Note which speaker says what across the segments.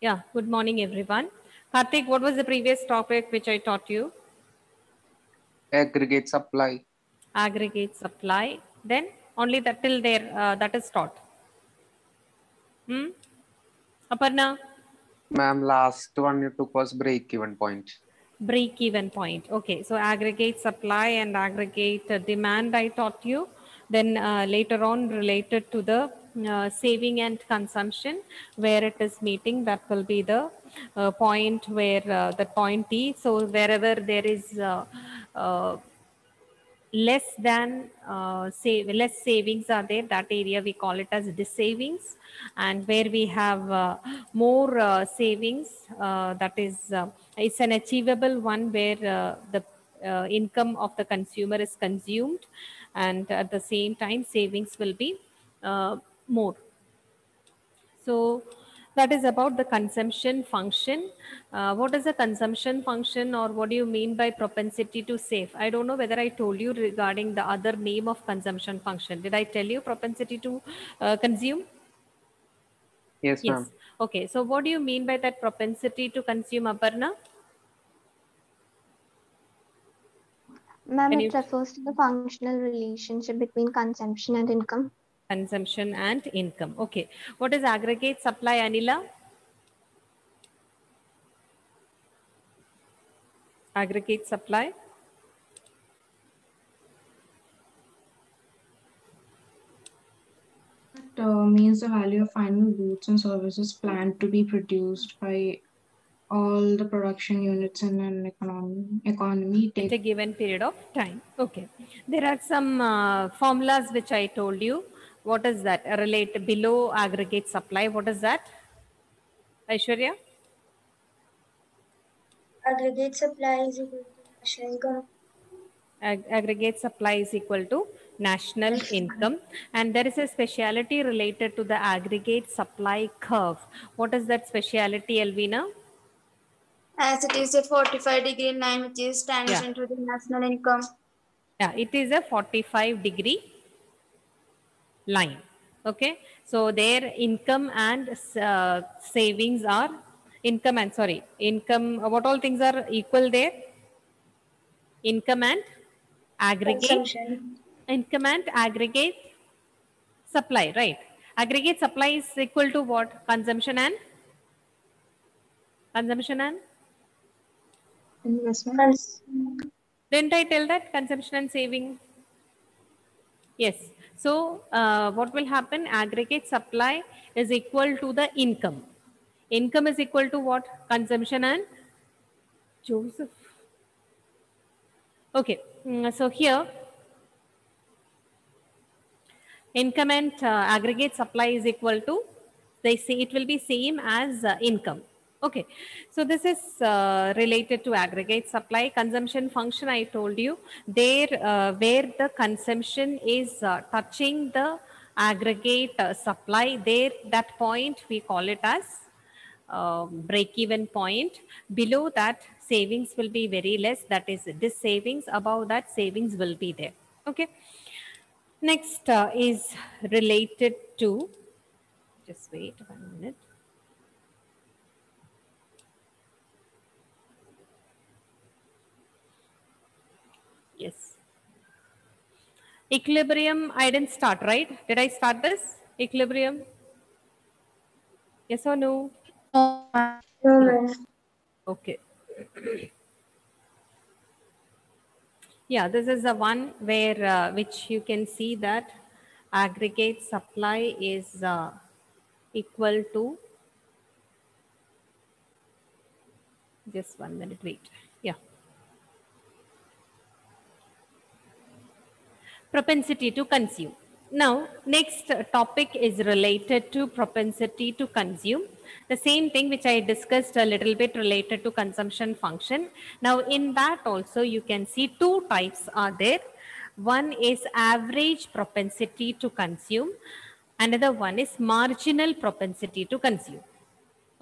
Speaker 1: Yeah, good morning, everyone. Karthik, what was the previous topic which I taught you?
Speaker 2: Aggregate supply.
Speaker 1: Aggregate supply. Then only that till there that is taught. Aparna,
Speaker 2: Ma'am, last one you took was break-even point.
Speaker 1: break-even point. Okay, so aggregate supply and aggregate demand I taught you. Then later on related to the saving and consumption, where it is meeting, that will be the point where the point T. So wherever there is uh, less than less savings are there, that area we call it as dissavings, and where we have more savings, that is it's an achievable one where the income of the consumer is consumed, and at the same time savings will be more. So that is about the consumption function. What is a consumption function, or what do you mean by propensity to save? I don't know whether I told you regarding the other name of consumption function. Did I tell you propensity to consume?
Speaker 2: Yes,
Speaker 1: Yes.
Speaker 2: ma'am.
Speaker 1: Okay. So what do you mean by that propensity to consume, Aparna?
Speaker 3: Ma'am,
Speaker 1: Can
Speaker 3: it
Speaker 1: you
Speaker 3: refers to the functional relationship between consumption and income.
Speaker 1: consumption and income? Okay. What is aggregate supply, Anila? Aggregate supply.
Speaker 4: Means the value of final goods and services planned to be produced by all the production units in an economy
Speaker 1: At
Speaker 4: take
Speaker 1: a given period of time. Okay. There are some formulas which I told you. What is that? Relate below aggregate supply. What is that? Aishwarya?
Speaker 5: Aggregate supply is equal to national income.
Speaker 1: Aggregate supply is equal to national income. And there is a speciality related to the aggregate supply curve. What is that speciality, Elvina?
Speaker 5: As it is a 45-degree line which is
Speaker 1: Yeah.
Speaker 5: tangent to the national income.
Speaker 1: Yeah, it is a 45-degree line. Okay, so their income and savings are income, what all things are equal there? Income and aggregate,
Speaker 5: Consumption.
Speaker 1: income and aggregate supply, right? Aggregate supply is equal to what? Consumption and
Speaker 3: Investment.
Speaker 1: didn't I tell that consumption and saving? Yes. So what will happen? Aggregate supply is equal to the income. Income is equal to what? Consumption and Joseph. Okay. So here, income and aggregate supply is equal to, they say it will be same as income. Okay. So this is related to aggregate supply. Consumption function, I told you, there where the consumption is touching the aggregate supply, there that point we call it as break-even point. Below that, savings will be very less. That is this savings. Above that, savings will be there. Okay. Next is related to. Just wait 1 minute. Yes. Equilibrium. I didn't start, right? Did I start this equilibrium? Yes or no?
Speaker 5: No,
Speaker 1: No.
Speaker 5: ma'am.
Speaker 1: Okay. Yeah, this is the one where which you can see that aggregate supply is equal to, just 1 minute, wait. Yeah. Propensity to consume. Now, next topic is related to propensity to consume. The same thing which I discussed a little bit related to consumption function. Now, in that also you can see two types are there. One is average propensity to consume. Another one is marginal propensity to consume.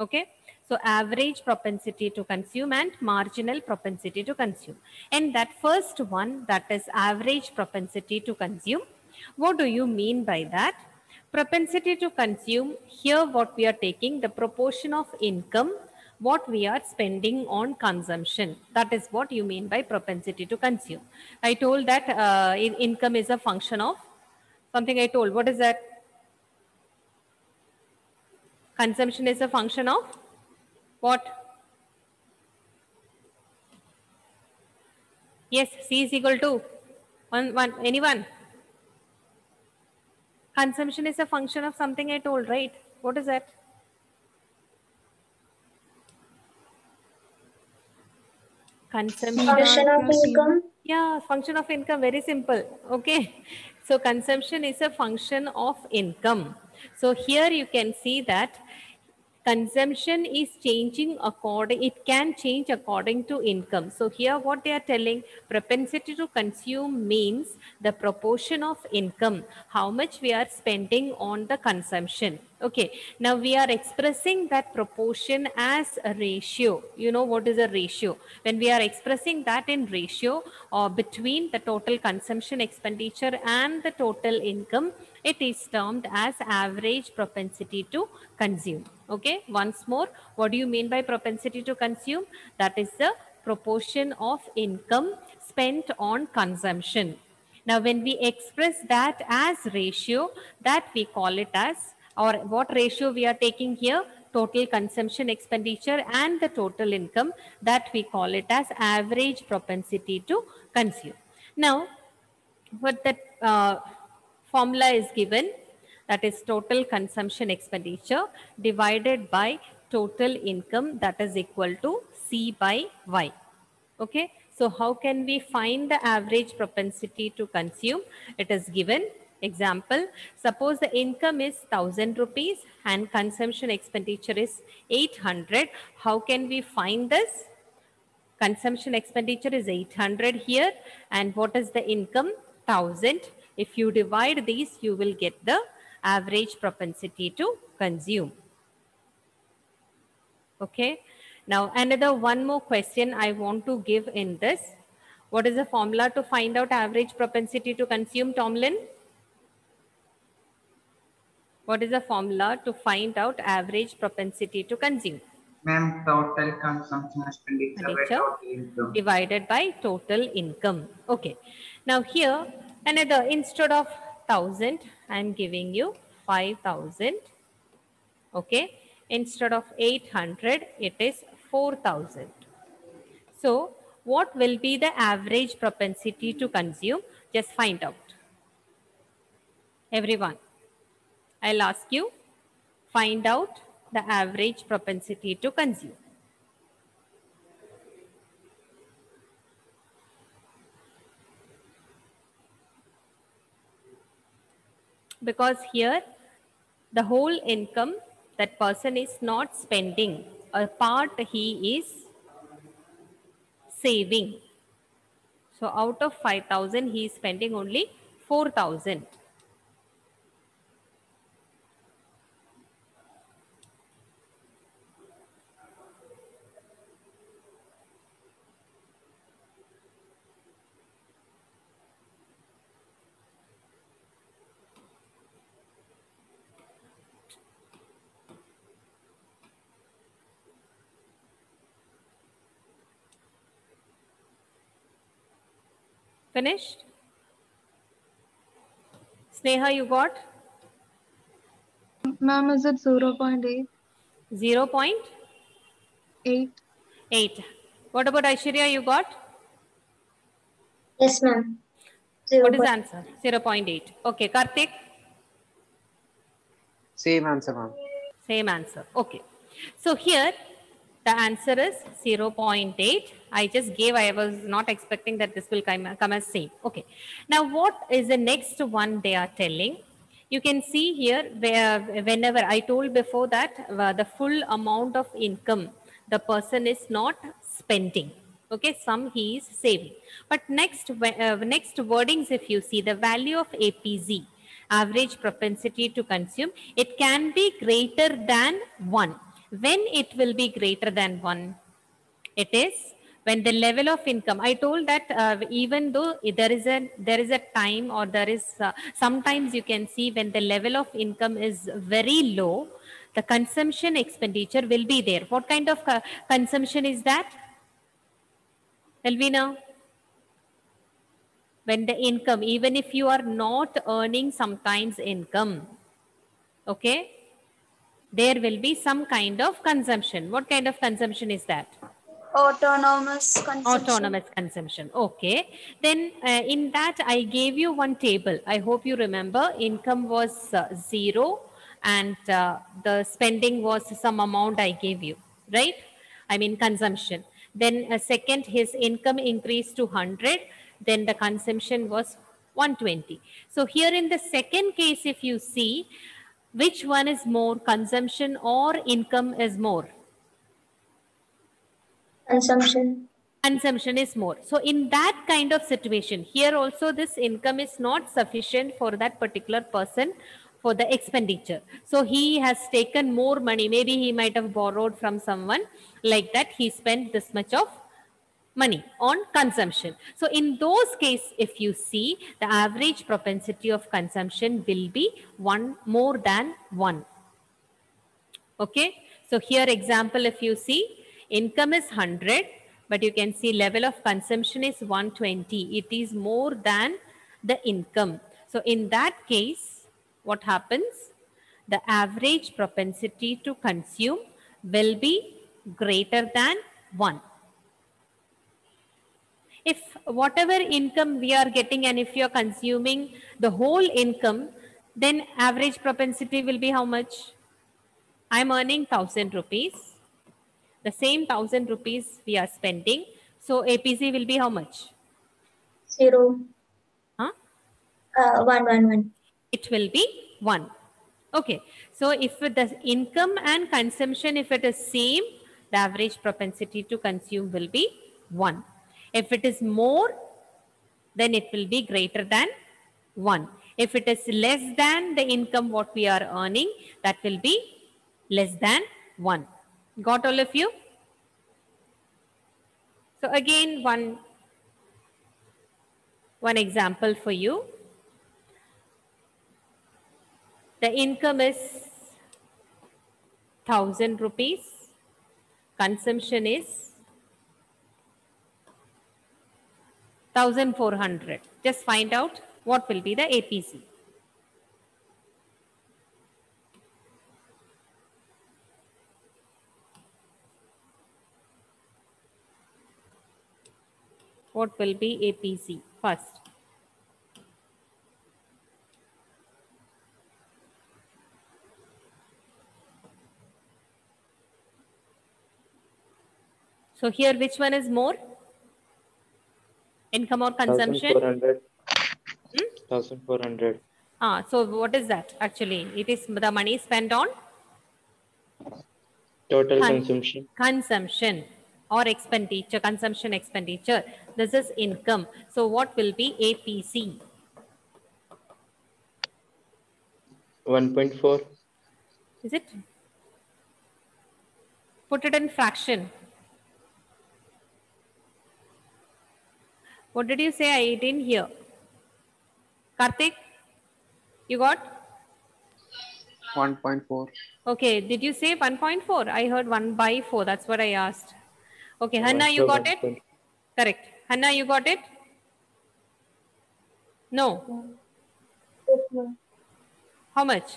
Speaker 1: Okay. So average propensity to consume and marginal propensity to consume. And that first one, that is average propensity to consume. What do you mean by that? Propensity to consume, here what we are taking, the proportion of income, what we are spending on consumption. That is what you mean by propensity to consume. I told that income is a function of something I told. What is that? Consumption is a function of what? Yes, C is equal to one. Anyone? Consumption is a function of something I told, right? What is that? Consumption.
Speaker 5: Function of
Speaker 4: plus U.
Speaker 5: income.
Speaker 1: Yeah, function of income, very simple. Okay. So consumption is a function of income. So here you can see that consumption is changing according, it can change according to income. So here what they are telling, propensity to consume means the proportion of income, how much we are spending on the consumption. Okay, now we are expressing that proportion as a ratio. You know what is a ratio? When we are expressing that in ratio or between the total consumption expenditure and the total income, it is termed as average propensity to consume. Okay, once more, what do you mean by propensity to consume? That is the proportion of income spent on consumption. Now, when we express that as ratio, that we call it as, or what ratio we are taking here? Total consumption expenditure and the total income, that we call it as average propensity to consume. Now, what that formula is given, that is total consumption expenditure divided by total income, that is equal to C by Y. Okay, so how can we find the average propensity to consume? It is given. Example, suppose the income is 1000 rupees and consumption expenditure is 800. How can we find this? Consumption expenditure is 800 here, and what is the income? 1000. If you divide these, you will get the average propensity to consume. Okay. Now, another one more question I want to give in this. What is the formula to find out average propensity to consume, Tomlin? What is the formula to find out average propensity to consume?
Speaker 6: Ma'am, total consumption expenditure by total income.
Speaker 1: Divided by total income. Okay. Now here, another, instead of 1000, I am giving you 5000. Okay. Instead of 800, it is 4000. So, what will be the average propensity to consume? Just find out. Everyone, I'll ask you, find out the average propensity to consume. Because here, the whole income, that person is not spending, a part he is saving. So out of 5000, he is spending only 4000. Finished? Sneha, you got?
Speaker 7: Ma'am, is it 0.8?
Speaker 1: 0.8.
Speaker 7: 8.
Speaker 1: What about Aishwarya, you got?
Speaker 5: Yes, ma'am.
Speaker 1: What is the answer? 0.8. Okay, Karthik?
Speaker 2: Same answer, ma'am.
Speaker 1: Same answer. Okay. So here, the answer is 0.8. I just gave, I was not expecting that this will come as same. Okay. Now, what is the next one they are telling? You can see here, where whenever I told before that the full amount of income, the person is not spending. Okay, some he is saving. But next wordings, if you see the value of APZ, average propensity to consume, it can be greater than 1. When it will be greater than 1? It is When the level of income, I told that even though there is a time, or there is sometimes you can see when the level of income is very low, the consumption expenditure will be there. What kind of consumption is that, Elvina? When the income, even if you are not earning sometimes income, okay, there will be some kind of consumption. What kind of consumption is that?
Speaker 5: Autonomous consumption.
Speaker 1: Autonomous consumption. Okay. Then in that I gave you one table. I hope you remember. Income was 0 and the spending was some amount I gave you, right? I mean consumption. Then second, his income increased to 100. Then the consumption was 120. So here in the second case, if you see, which one is more, consumption or income is more?
Speaker 5: Consumption.
Speaker 1: Consumption is more. So in that kind of situation, here also this income is not sufficient for that particular person for the expenditure. So he has taken more money. Maybe he might have borrowed from someone, like that he spent this much of money on consumption. So in those cases, if you see, the average propensity of consumption will be more than 1. Okay. So here example, if you see, income is 100, but you can see level of consumption is 120. It is more than the income. So in that case, what happens? The average propensity to consume will be greater than 1. If whatever income we are getting, and if you are consuming the whole income, then average propensity will be how much? I am earning 1000 rupees. The same 1000 rupees we are spending. So APC will be how much?
Speaker 5: 0.
Speaker 1: Huh?
Speaker 5: 1.
Speaker 1: It will be 1. Okay. So if the income and consumption, if it is same, the average propensity to consume will be 1. If it is more, then it will be greater than 1. If it is less than the income what we are earning, that will be less than 1. Got all of you? So again, one example for you. The income is 1000 rupees. Consumption is 1400. Just find out what will be the APC. What will be APC first? So here, which one is more? Income or consumption?
Speaker 8: 1400. 1400.
Speaker 1: So what is that actually? It is the money spent on?
Speaker 8: Total consumption.
Speaker 1: Consumption or expenditure, consumption expenditure. This is income. So what will be APC?
Speaker 8: 1.4.
Speaker 1: Is it? Put it in fraction. What did you say? I didn't hear. Karthik, you got?
Speaker 2: 1.4.
Speaker 1: Okay. Did you say 1.4? I heard 1/4. That's what I asked. Okay. Hanna, you got it? Correct. Hanna, you got it? No. How much?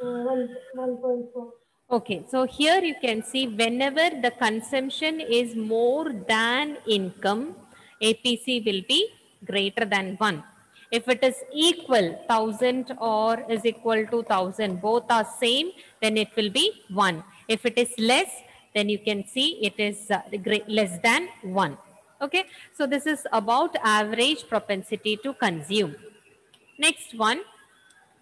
Speaker 5: 1.4.
Speaker 1: Okay, so here you can see whenever the consumption is more than income, APC will be greater than 1. If it is equal, 1000 or is equal to 1000, both are same, then it will be 1. If it is less, then you can see it is less than 1. Okay, so this is about average propensity to consume. Next one,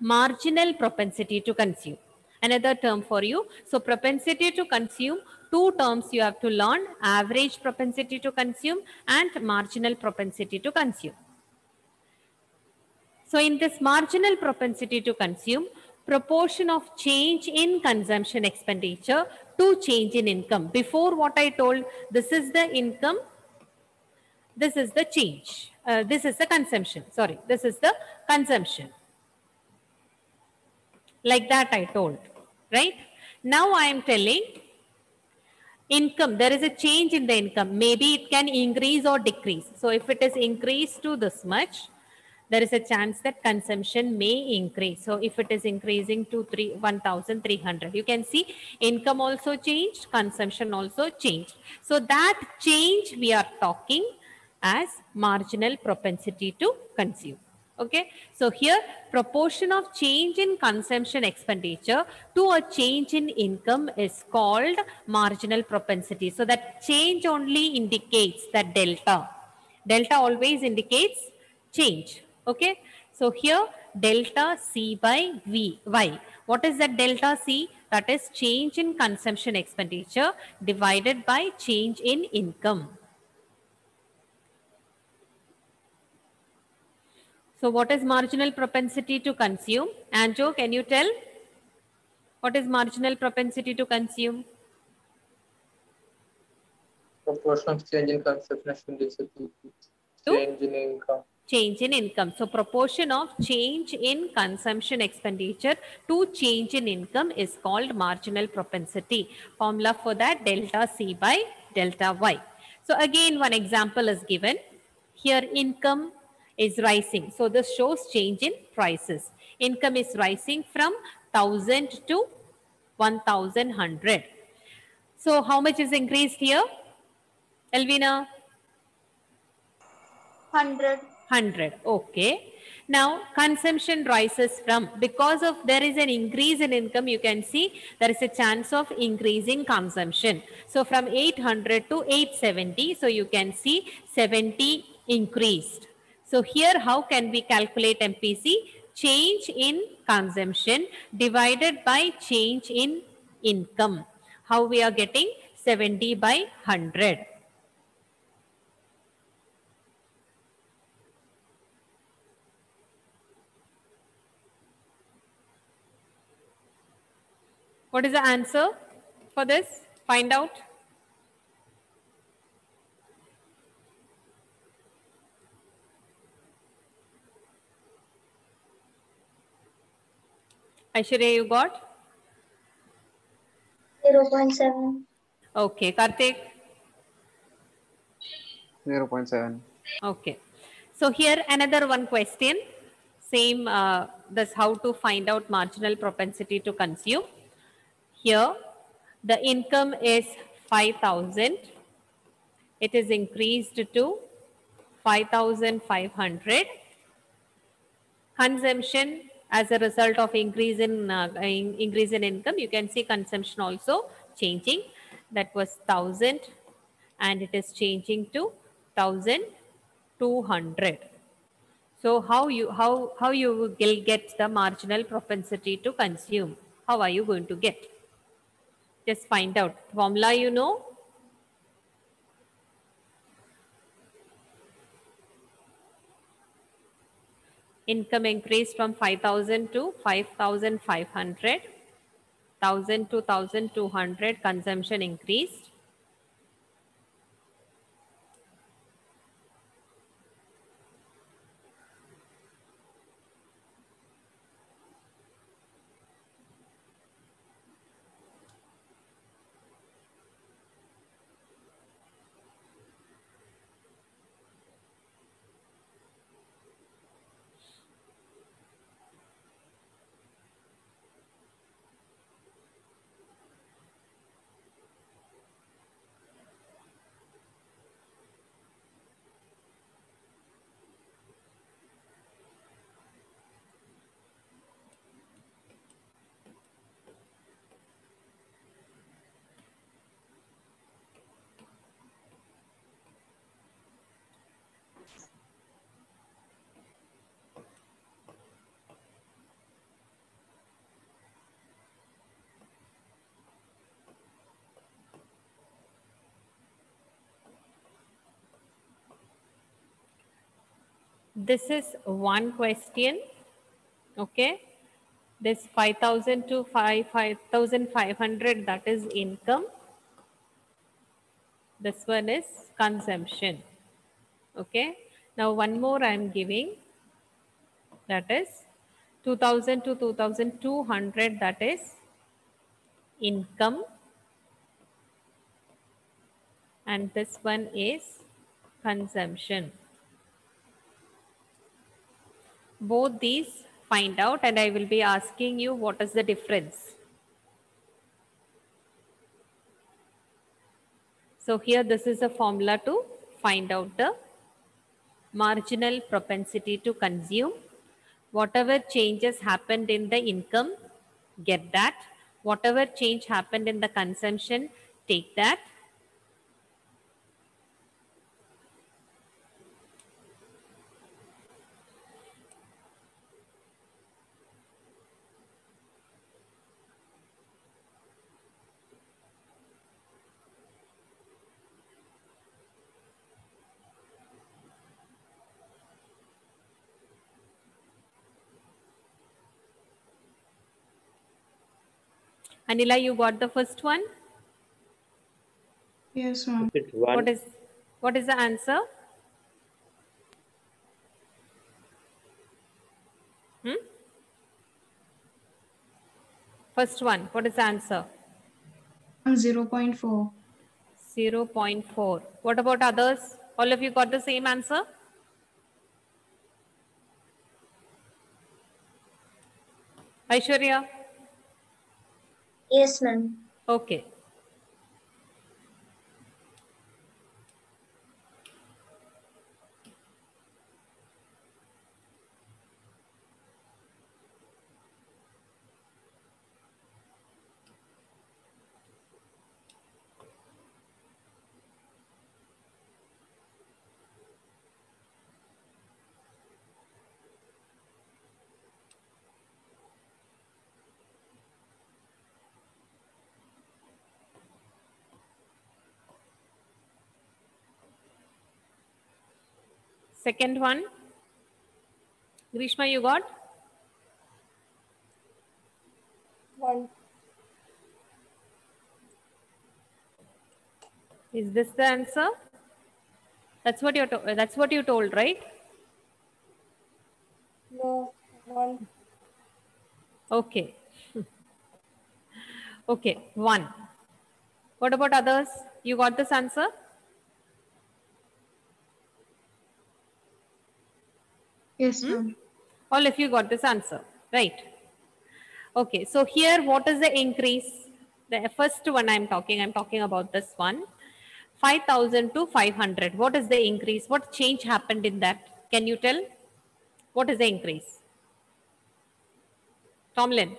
Speaker 1: marginal propensity to consume. Another term for you. So propensity to consume, 2 terms you have to learn: average propensity to consume and marginal propensity to consume. So in this marginal propensity to consume, proportion of change in consumption expenditure to change in income. Before what I told, this is the income, this is the change. This is the consumption. Sorry, this is the consumption. Like that I told, right? Now I am telling income, there is a change in the income. Maybe it can increase or decrease. So if it is increased to this much, there is a chance that consumption may increase. So if it is increasing to 1,300, you can see income also changed, consumption also changed. So that change we are talking as marginal propensity to consume. Okay, so here proportion of change in consumption expenditure to a change in income is called marginal propensity. So that change only indicates that delta. Delta always indicates change. Okay, so here delta C by Y. What is that delta C? That is change in consumption expenditure divided by change in income. So what is marginal propensity to consume? Anjo, can you tell? What is marginal propensity to consume?
Speaker 8: Proportion of change in consumption expenditure to change in income.
Speaker 1: Change in income. So proportion of change in consumption expenditure to change in income is called marginal propensity. Formula for that, delta C by delta Y. So again, one example is given. Here income is rising. So this shows change in prices. Income is rising from 1,000 to 1,100. So how much is increased here? Elvina?
Speaker 5: 100.
Speaker 1: 100. Okay. Now consumption rises from, because of there is an increase in income, you can see there is a chance of increasing consumption. So from 800 to 870, so you can see 70 increased. So here how can we calculate MPC? Change in consumption divided by change in income. How we are getting 70 by 100. What is the answer for this? Find out. Aishwarya, you got?
Speaker 5: 0.7.
Speaker 1: Okay. Karthik?
Speaker 2: 0.7.
Speaker 1: Okay. So here another one question. Same, this how to find out marginal propensity to consume. Here the income is 5,000. It is increased to 5,500. Consumption as a result of increase in income, you can see consumption also changing. That was 1,000 and it is changing to 1,200. So how you will get the marginal propensity to consume? How are you going to get? Just find out. Formula you know. Income increased from 5,000 to 5,500. 1,000 to 1,200 consumption increased. This is one question. Okay. This 5,000 to 5,500, that is income. This one is consumption. Okay. Now one more I am giving, that is 2,000 to 2,200, that is income. And this one is consumption. Both these find out, and I will be asking you what is the difference. So here this is a formula to find out the marginal propensity to consume. Whatever changes happened in the income, get that. Whatever change happened in the consumption, take that. Anila, you got the first one?
Speaker 4: Yes, ma'am.
Speaker 8: It's one.
Speaker 1: What is the answer? First one, what is the answer?
Speaker 4: 0.4.
Speaker 1: 0.4. What about others? All of you got the same answer? Aishwarya?
Speaker 5: Yes, ma'am.
Speaker 1: Okay. Second one. Grishma, you got?
Speaker 5: 1.
Speaker 1: Is this the answer? That's what you told, right?
Speaker 5: No, 1.
Speaker 1: Okay. Okay, 1. What about others? You got this answer?
Speaker 4: Yes, ma'am.
Speaker 1: All of you got this answer, right? Okay, so here what is the increase? The first one I'm talking about this one. 5,000 to 500. What is the increase? What change happened in that? Can you tell? What is the increase? Tomlin.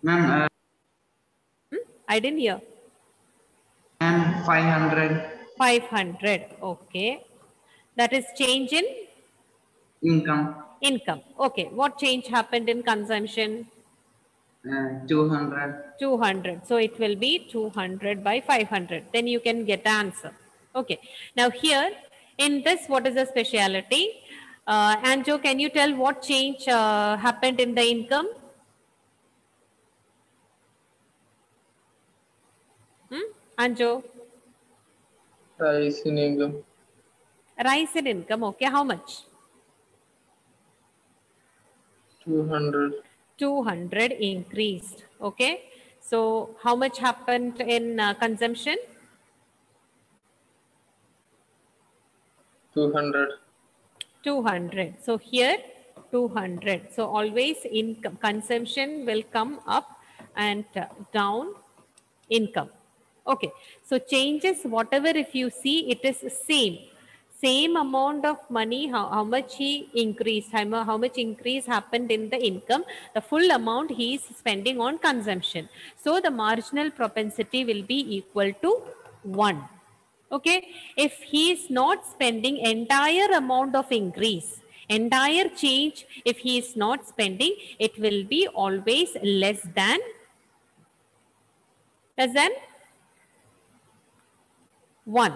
Speaker 6: Ma'am,
Speaker 1: I didn't hear.
Speaker 6: and 500
Speaker 1: 500. Okay. That is change in
Speaker 6: income,
Speaker 1: income. Okay. What change happened in consumption?
Speaker 6: 200.
Speaker 1: 200. So it will be 200 by 500. Then you can get the answer. Okay. Now here in this, what is the speciality? Anjo, can you tell what change happened in the income? Anjo?
Speaker 8: Rise in income.
Speaker 1: Rise in income. Okay. How much?
Speaker 8: 200.
Speaker 1: 200 increased. Okay. So how much happened in consumption?
Speaker 8: 200.
Speaker 1: 200. So here 200. So always income consumption will come up and down income. Okay. So changes whatever if you see it is same amount of money how much he increased how much increase happened in the income, the full amount he is spending on consumption. So the marginal propensity will be equal to 1. Okay, if he is not spending entire amount of increase, entire change, if he is not spending, it will be always less than 1.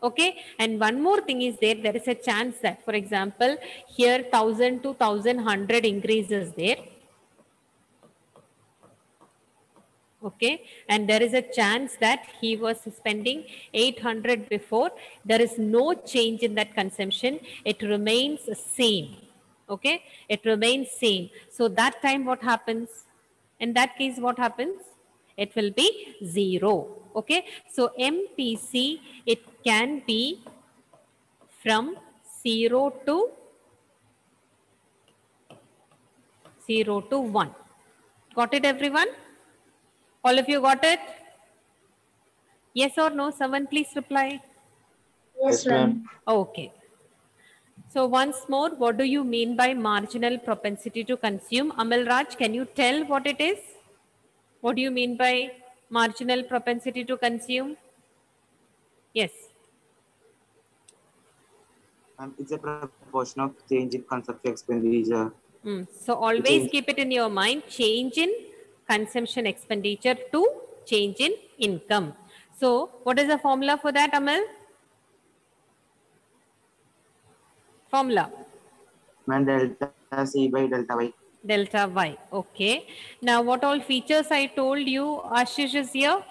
Speaker 1: Okay, and one more thing is there is a chance that, for example, here 1000 to 1100 increase is there. Okay, and there is a chance that he was spending 800 before. There is no change in that consumption. It remains same. Okay, it remains same. So that time what happens? In that case, what happens? It will be 0. Okay, so MPC, it can be from 0 to 1. Got it, everyone? All of you got it? Yes or no? Someone please reply.
Speaker 8: Yes, ma'am.
Speaker 1: Okay. So once more, what do you mean by marginal propensity to consume? Amal Raj, can you tell what it is? What do you mean by marginal propensity to consume? Yes.
Speaker 9: It's a proportion of change in consumption expenditure.
Speaker 1: So always keep it in your mind, change in consumption expenditure to change in income. So what is the formula for that, Amal? Formula.
Speaker 9: And delta C by delta Y.
Speaker 1: Delta Y. Okay. Now what all features I told you, Ashish is here?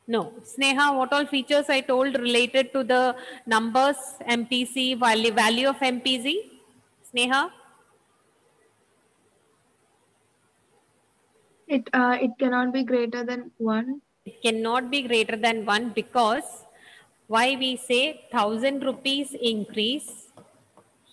Speaker 1: No. Sneha, what all features I told related to the numbers, MPC, value of MPC? Sneha?
Speaker 7: It cannot be greater than 1.
Speaker 1: It cannot be greater than 1 because why we say 1000 rupees increase,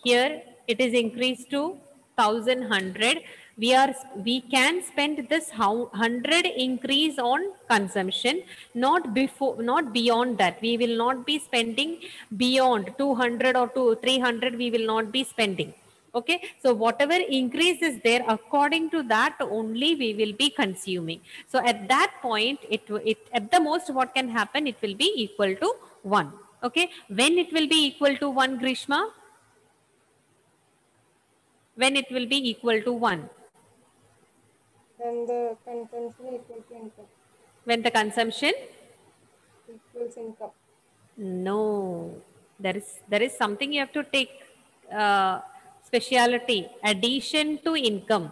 Speaker 1: here it is increased to 1100. We can spend this 100 increase on consumption, not beyond that. We will not be spending beyond 200 or 300. We will not be spending. Okay, so whatever increase is there, according to that only we will be consuming. So at that point, it at the most what can happen, it will be equal to 1. Okay, when it will be equal to 1, Grishma? When it will be equal to 1?
Speaker 10: When the consumption equals to income.
Speaker 1: When the consumption
Speaker 10: equals income.
Speaker 1: No, there is something you have to take speciality. Addition to income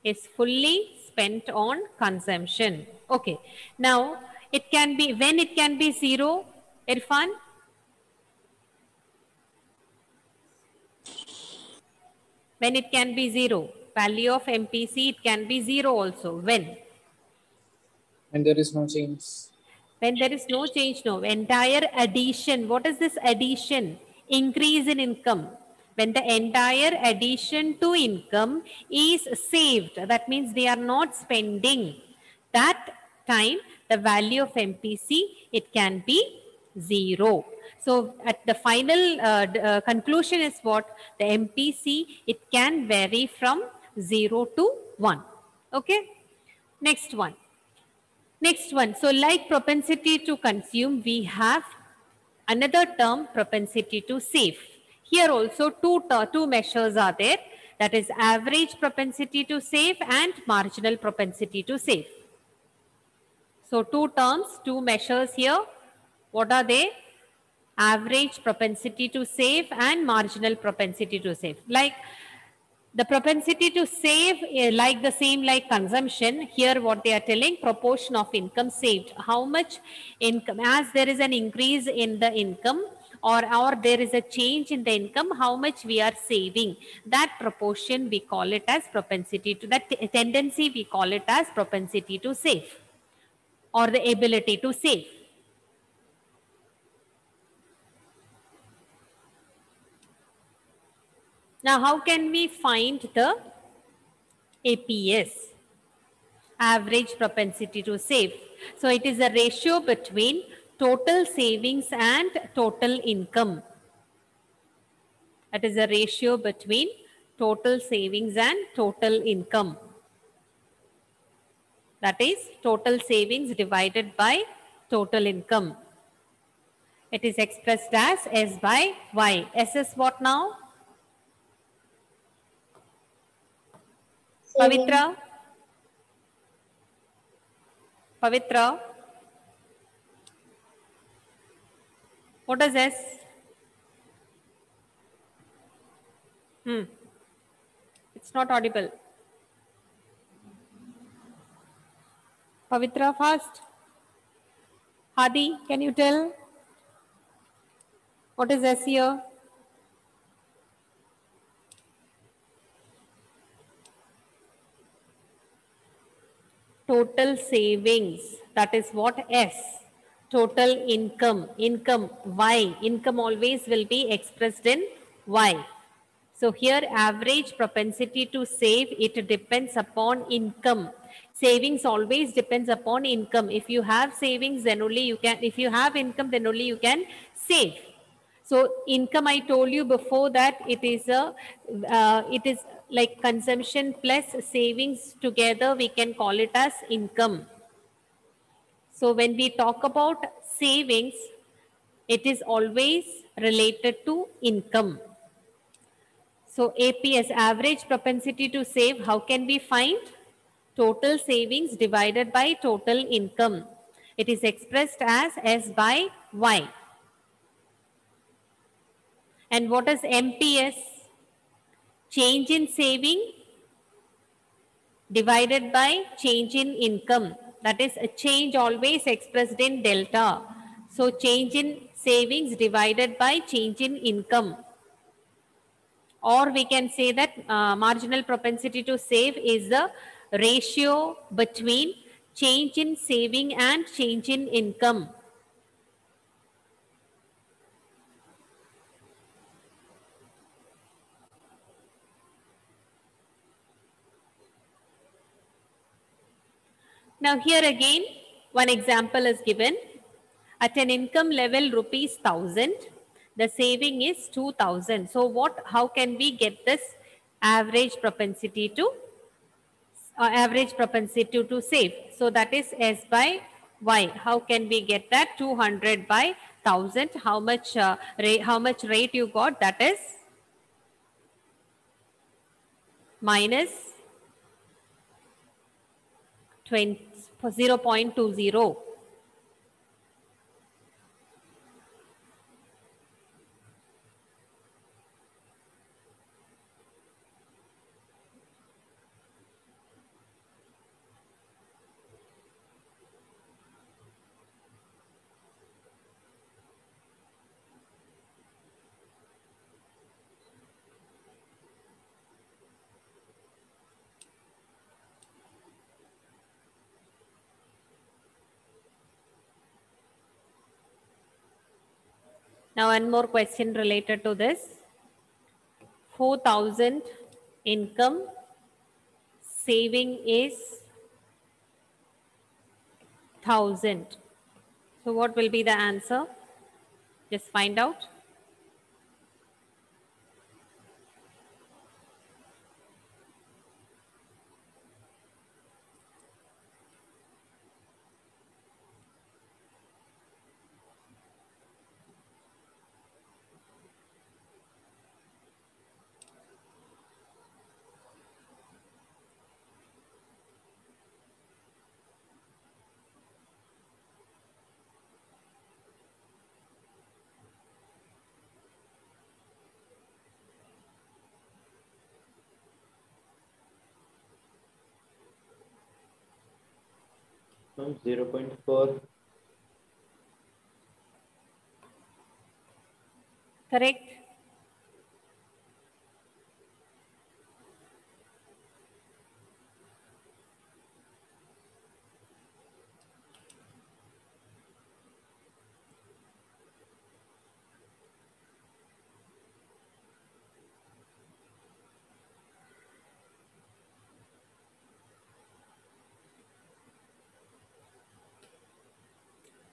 Speaker 1: is fully spent on consumption. Okay, now it can be, when it can be 0, Irfan? When it can be 0, value of MPC, it can be 0 also. When?
Speaker 8: And there is no change.
Speaker 1: When there is no change, no. Entire addition. What is this addition? Increase in income. When the entire addition to income is saved, that means they are not spending. That time, the value of MPC, it can be 0. So at the final conclusion is what? The MPC, it can vary from 0 to 1. Okay. Next one. Next one. So like propensity to consume, we have another term, propensity to save. Here also two measures are there. That is average propensity to save and marginal propensity to save. So two terms, two measures here. What are they? Average propensity to save and marginal propensity to save. Like the propensity to save, like the same like consumption, here what they are telling, proportion of income saved. How much income, as there is an increase in the income or there is a change in the income, how much we are saving. That proportion we call it as propensity to, that tendency we call it as propensity to save or the ability to save. Now, how can we find the APS, average propensity to save? So, it is a ratio between total savings and total income. That is a ratio between total savings and total income. That is total savings divided by total income. It is expressed as S by Y. S is what now? Pavitra? Pavitra? What is S? It's not audible. Pavitra, fast. Hadi, can you tell? What is S here? Total savings. That is what S. Total income. Income Y. Income always will be expressed in Y. So here average propensity to save, it depends upon income. Savings always depends upon income. If you have savings, then only you can, if you have income, then only you can save. So income, I told you before that it is like consumption plus savings together, we can call it as income. So when we talk about savings, it is always related to income. So APS, average propensity to save, how can we find? Total savings divided by total income. It is expressed as S by Y. And what is MPS? Change in saving divided by change in income. That is a change always expressed in delta. So change in savings divided by change in income. Or we can say that marginal propensity to save is the ratio between change in saving and change in income. Now here again, one example is given. At an income level rupees 1,000, the saving is 2,000. So how can we get this average propensity to save? So that is S by Y. How can we get that? 200 by 1,000. How much rate you got? That is minus 0.20. Now one more question related to this. 4,000 income, saving is 1,000. So what will be the answer? Just find out.
Speaker 8: From 0.4.
Speaker 1: Correct.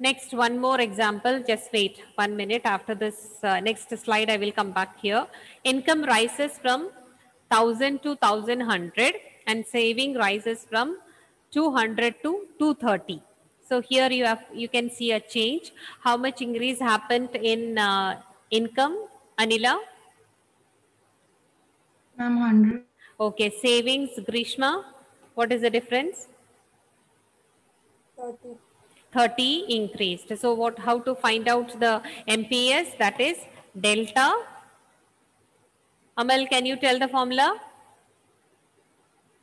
Speaker 1: Next, one more example. Just wait 1 minute. After this next slide, I will come back here. Income rises from 1,000 to 1,100 and saving rises from 200 to 230. So here you can see a change. How much increase happened in income, Anila?
Speaker 4: Ma'am, 100.
Speaker 1: Okay, savings, Grishma, what is the difference?
Speaker 10: 30.
Speaker 1: 30 increased. So what, how to find out the MPS? That is delta. Amal, can you tell the formula?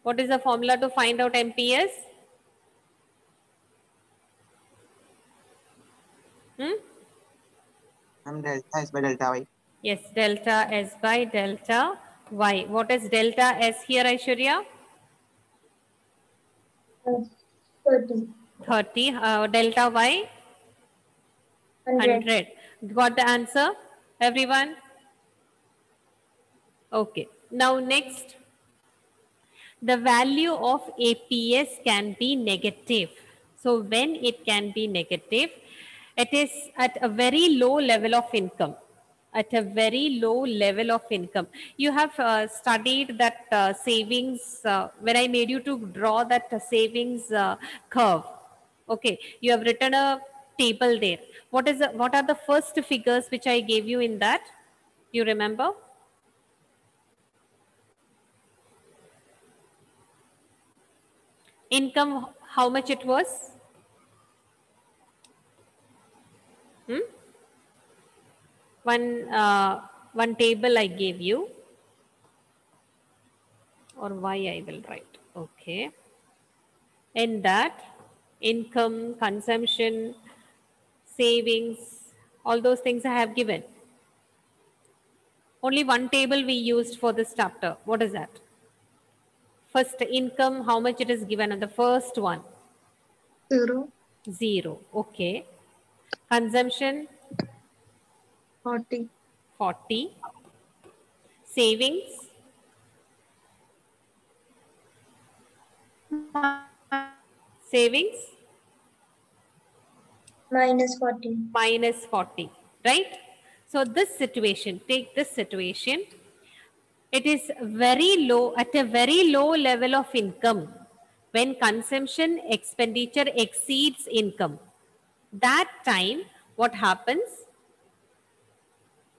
Speaker 1: What is the formula to find out MPS?
Speaker 9: Delta S by delta Y.
Speaker 1: Yes, delta S by delta Y. What is delta S here, Aishwarya?
Speaker 7: 30.
Speaker 1: 30. Delta Y? 100. Got the answer, everyone? Okay. Now next, the value of APS can be negative. So when it can be negative, it is at a very low level of income. At a very low level of income. You have studied that savings, when I made you to draw that savings curve. Okay, you have written a table there. What are the first figures which I gave you in that? You remember? Income, how much it was? One table I gave you, or why I will write. Okay. In that, income, consumption, savings, all those things I have given. Only one table we used for this chapter. What is that? First, income, how much it is given on the first one?
Speaker 7: 0.
Speaker 1: 0. Okay. Consumption?
Speaker 7: 40.
Speaker 1: 40. Savings? Savings?
Speaker 7: Minus 40.
Speaker 1: Minus 40. Right? So this situation, take this situation. It is very low, at a very low level of income when consumption expenditure exceeds income. That time, what happens?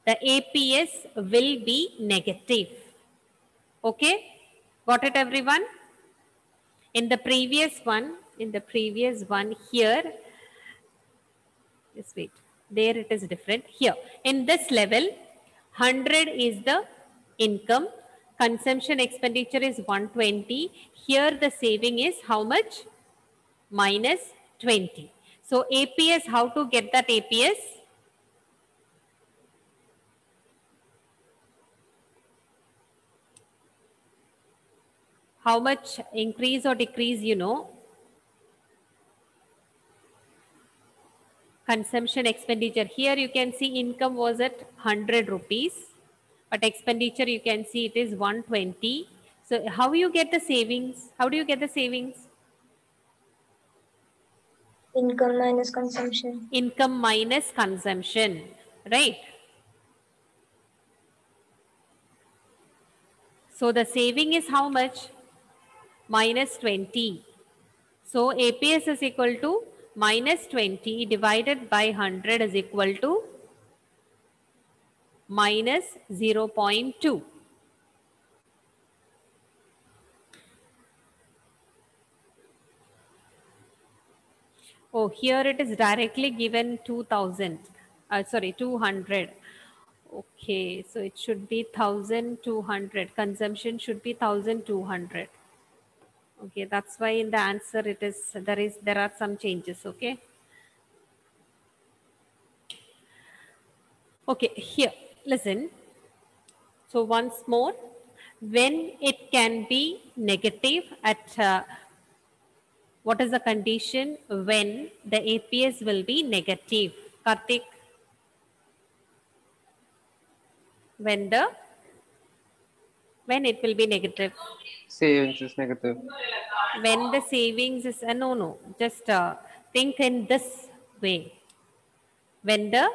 Speaker 1: The APS will be negative. Okay? Got it, everyone? In the previous one here, just wait, there it is different. Here, in this level, 100 is the income, consumption expenditure is 120. Here the saving is how much? Minus 20. So APS, how to get that APS? How much increase or decrease, you know? Consumption expenditure. Here you can see income was at 100 rupees, but expenditure you can see it is 120. So how you get the savings? How do you get the savings?
Speaker 7: Income minus consumption.
Speaker 1: Income minus consumption, right? So the saving is how much? Minus 20. So APS is equal to minus 20 divided by 100 is equal to minus 0.2. Oh, here it is directly given 200. Okay, so it should be 1200. Consumption should be 1200. Okay, that's why in the answer it is, there are some changes. Okay. Okay, here, listen. So once more, when it can be negative at what is the condition when the APS will be negative? Karthik? When it will be negative?
Speaker 2: Savings is negative.
Speaker 1: When the savings is, no, just think in this way. When the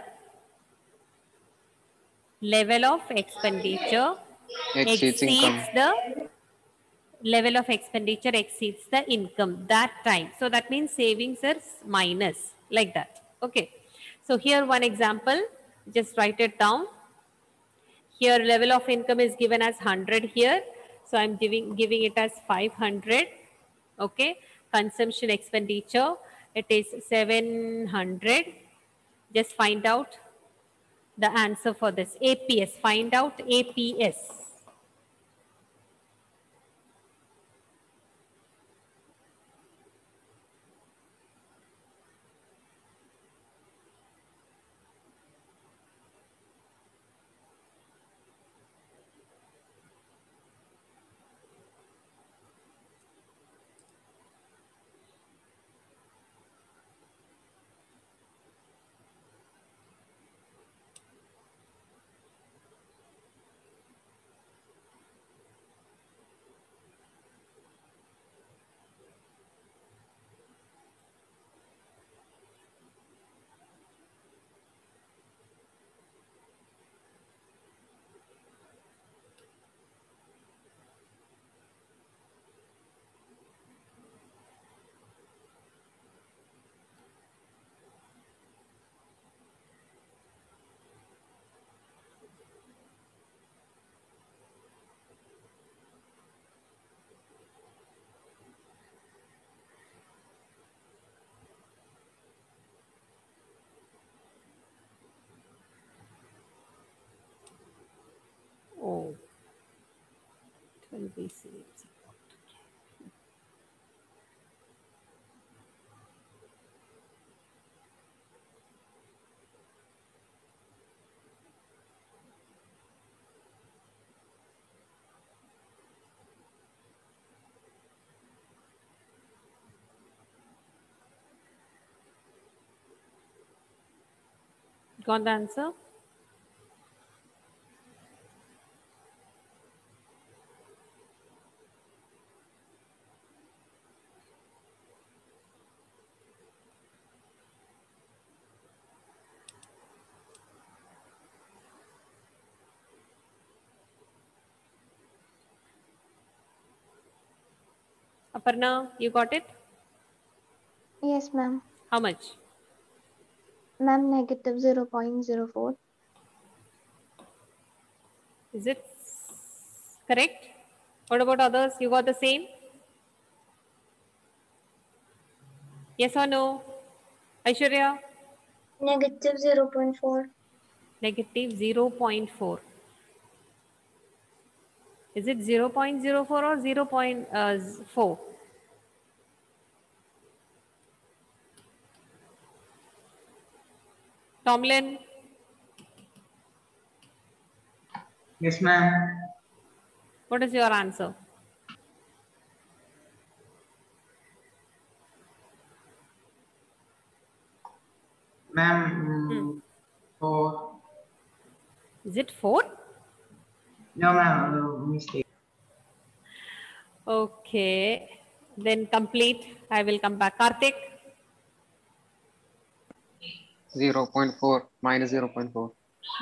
Speaker 1: level of expenditure
Speaker 2: Exceeds income.
Speaker 1: the level of expenditure exceeds the income, that time. So that means savings is minus, like that. Okay. So here one example, just write it down. Here level of income is given as 100 here. So I'm giving it as 500. Okay. Consumption expenditure It is 700. Just find out the answer for this. APS. Find out APS. Oh, 12 BC. Got the answer? Aparna, you got it?
Speaker 3: Yes, ma'am.
Speaker 1: How much?
Speaker 3: Ma'am, negative 0.04.
Speaker 1: Is it correct? What about others? You got the same? Yes or no? Aishwarya?
Speaker 7: Negative 0.4.
Speaker 1: Negative 0.4. Is it 0.04 or 0.4? Tomlin?
Speaker 6: Yes, ma'am.
Speaker 1: What is your answer?
Speaker 6: Ma'am, 4.
Speaker 1: Is it 4?
Speaker 6: No, ma'am, mistake.
Speaker 1: Okay. Then complete. I will come back. Karthik?
Speaker 2: 0.4 minus 0.4.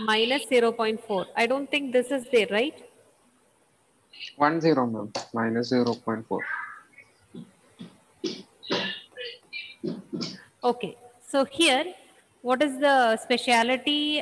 Speaker 1: Minus 0.4. I don't think this is there, right?
Speaker 2: 1 0, ma'am. Minus 0.4.
Speaker 1: Okay. So here, what is the speciality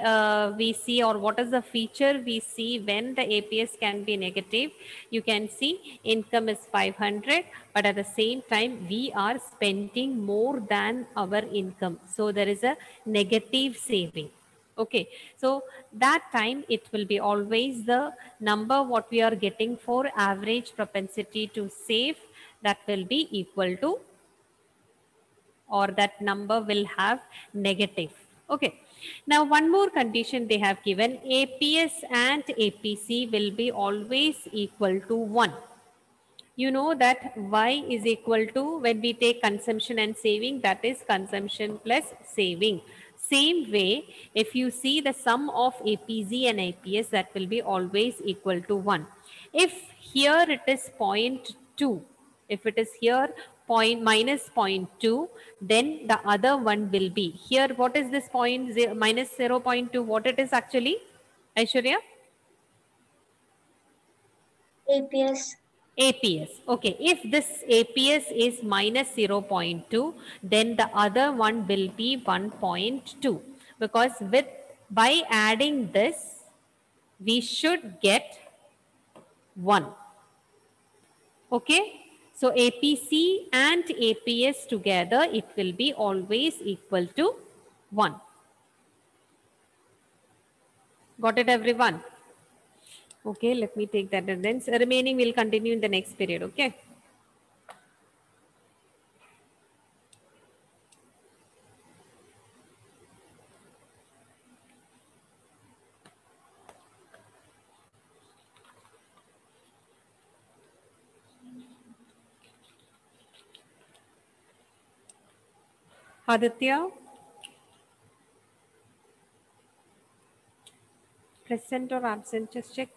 Speaker 1: we see, or what is the feature we see when the APS can be negative? You can see income is 500, but at the same time, we are spending more than our income. So there is a negative saving. Okay, so that time it will be always the number what we are getting for average propensity to save, that will be equal to, or that number will have negative. Okay. Now one more condition they have given, APS and APC will be always equal to 1. You know that Y is equal to, when we take consumption and saving, that is consumption plus saving. Same way, if you see the sum of APZ and APS, that will be always equal to 1. If here it is 0.2, if it is here minus 0.2, then the other one will be here. What is this minus 0.2? What it is actually, Aishwarya?
Speaker 7: APS.
Speaker 1: APS. Okay, if this APS is minus 0.2, then the other one will be 1.2, because by adding this, we should get 1. Okay, So APC and APS together, it will be always equal to 1. Got it, everyone? Okay, let me take that attendance. Remaining will continue in the next period, okay? Aditya? Present or absent? Just check.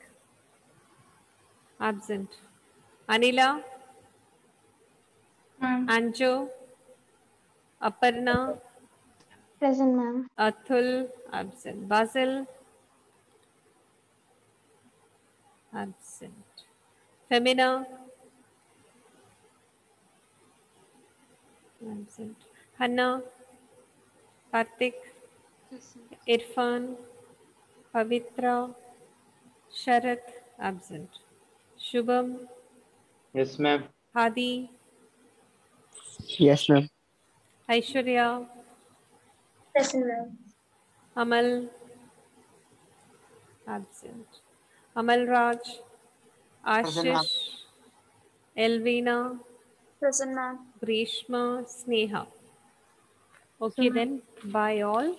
Speaker 1: Absent. Anila?
Speaker 4: Ma'am.
Speaker 1: Anjo? Aparna?
Speaker 3: Present, ma'am.
Speaker 1: Athul? Absent. Basil? Absent. Femina? Absent. Hanna? Karthik? Irfan? Pavitra? Sharat? Absent. Shubham?
Speaker 8: Yes, ma'am.
Speaker 1: Hadi?
Speaker 11: Yes, ma'am.
Speaker 1: Aishwarya?
Speaker 7: Present, ma'am.
Speaker 1: Amal? Absent. Amal Raj?
Speaker 9: Present, ma'am.
Speaker 1: Ashish? Elvina?
Speaker 5: Present, ma'am.
Speaker 1: Grishma? Sneha? Okay, then bye all.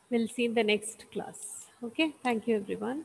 Speaker 1: We'll see in the next class. Okay, thank you everyone.